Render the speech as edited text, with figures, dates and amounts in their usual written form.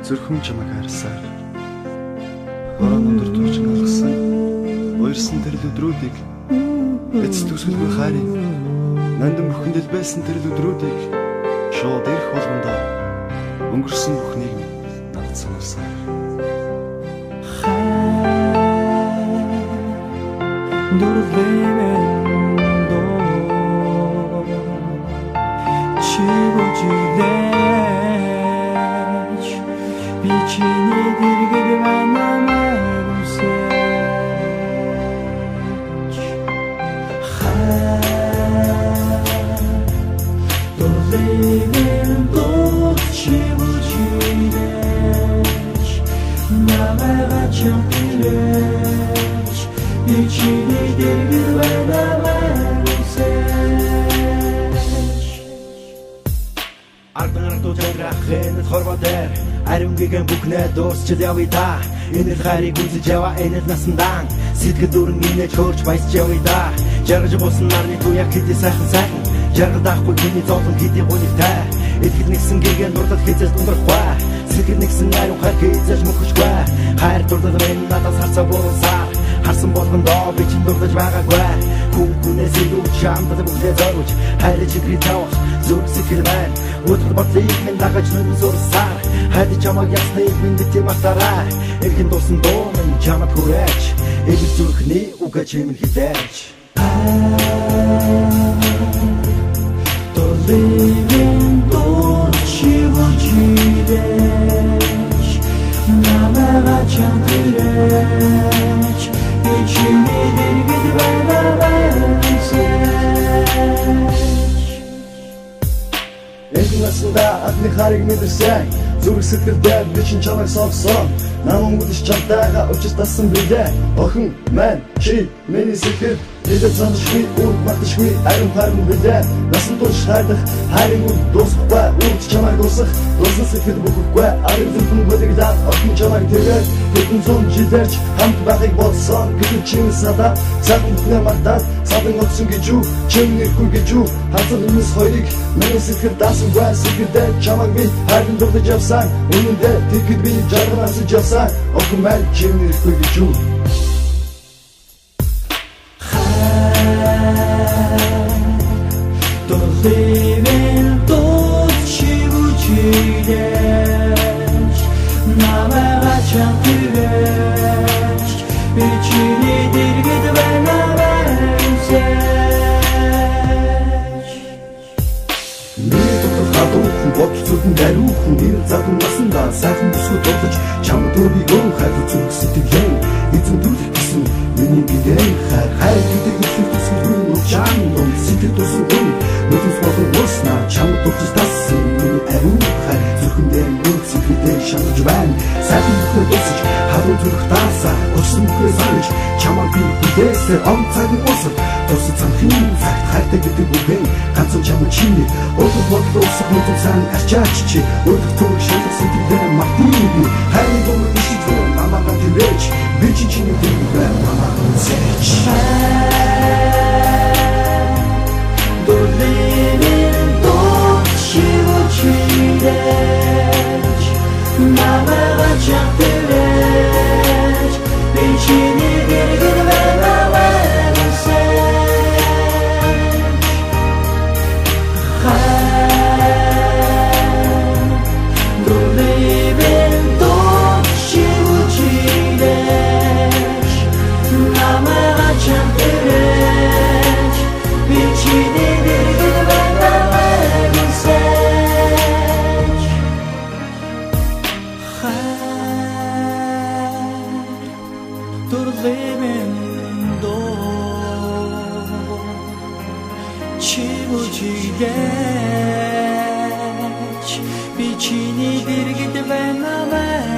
Зүрхэн чамайг харсаар хорон өдөр төрж алгасан уярсан тэр өдрүүдийг эцэст үсгэлгүй хайрын нандин бүхэндэл байсан тэр өдрүүдийг шууд ирэх болгондоо өнгөрсөн бүхнийг надад сануулсан. Дурлэмэндо чивочидэж бичини дэргэдвэ намайгусэж дурлэмэндо чивочидэж намайга чампилэж бичини дэргэдвэ намайгусэж Ардан тутаграхын хорводер аримгэгэн бүкнэ дуусчил явъя да энэ л хайрыг үзэж яваа энэ л насандан сэтгэл дүрэн инээж хөрч баясч явъя да жаргаж бусан нарны туяа хэдий сайхан сайхан жаргадахгүй миний зовлон хэдий гонигтай итгэл нэгсэн гэргэн дурлал хэзээс дундахгүй сэтгэл нэгсэн аюун хайр хэзээж мөхөшгүй хайр дурлал минь надад харцаа буурсаар харсан болгондоо би чинь дурлаж байгаагүй күнээс илүү чамд бүхлээ зорж хайр чигрий тавах зүрх сэтгэл байна өдөр бодлыг минь дагаж нүн зурсаар хайр чамаг ясныг минь тэматараа эргэн дусан доо минь чамд хүрээч эвэр зүрхний уга чимэн хитээч Living dolcivocideć Namera çantıreć İçimi dirgidve namenseć Энд насанда адны хариг мэдэрсэн зүрх сэтгэлдээ би чинь чамайг сонссон намайг үдэж чамтайгаа уулзсан билээ охин маань чи миний сэтгэл Эдэ заншгүй үр матшгүй аюун харин билээ насан турш хайдах хайрын үр дуусахгүй үрч чамайг дуусах дуусна сэтгэл бүхэхгүй арив зүрхэн бүлэглээ охин чамайг тэгээд хэдэн зуун жилэрч хамт байхыг болсон гэдэг чинь садаа цагаан бүхнээ мартаад садан утсан гэж юу чинь нэхгүй гэж юу хазар юмс хоёрыг миний сэтгэл даасан гай сэтгэлдээ чамайг би хайрын дурлаж явсан үнэндээ тэгэхэд би жарганаас явсан охин маань чинь нэхгүй гэж юу Living dolcivocideć Namera çantıreć İçini dirgidve namenseć Миний дотор хадуухан бодол зүрхэн дариухан нэр задан насандаа сайхан бүсгүй дуулаж чамд өөрийгөө хайр зүрх сэтгэлээ эзэн төрөх гэсэн миний бидэн хайр гэдэг итгэл төсөлгүй нуучаан дон сэтгэл төсөлгүй нүдс болон уусна чамд дуртаж тассан миний ариун хайр зүрхэндээ нүд сэтгэлдээ шанаж байна сайхан бүхнээ дусаж хадуу зүрх таасаа өсөн бүхнээ санаж чамд би бидээсээ он цагийн усад тусад цанхын цагт хайртай гэдэг үгэн ганцхан чамд чиний Өдөр бодлоо усах нүдэн сан арчаач чи өдөр төрөх шалах сэтгэлдээ мартын би хайрын дунд ишидвэ намайг тэрэж би чиний дэрвэ намайг зэч Living dolcivocideć Namera çantıreć İçini dirgidve namenseć Living dolcivocideć Namera çantıreć İçini dirgidve namenseć Living dolcivocideć İçini dirgidve namenseć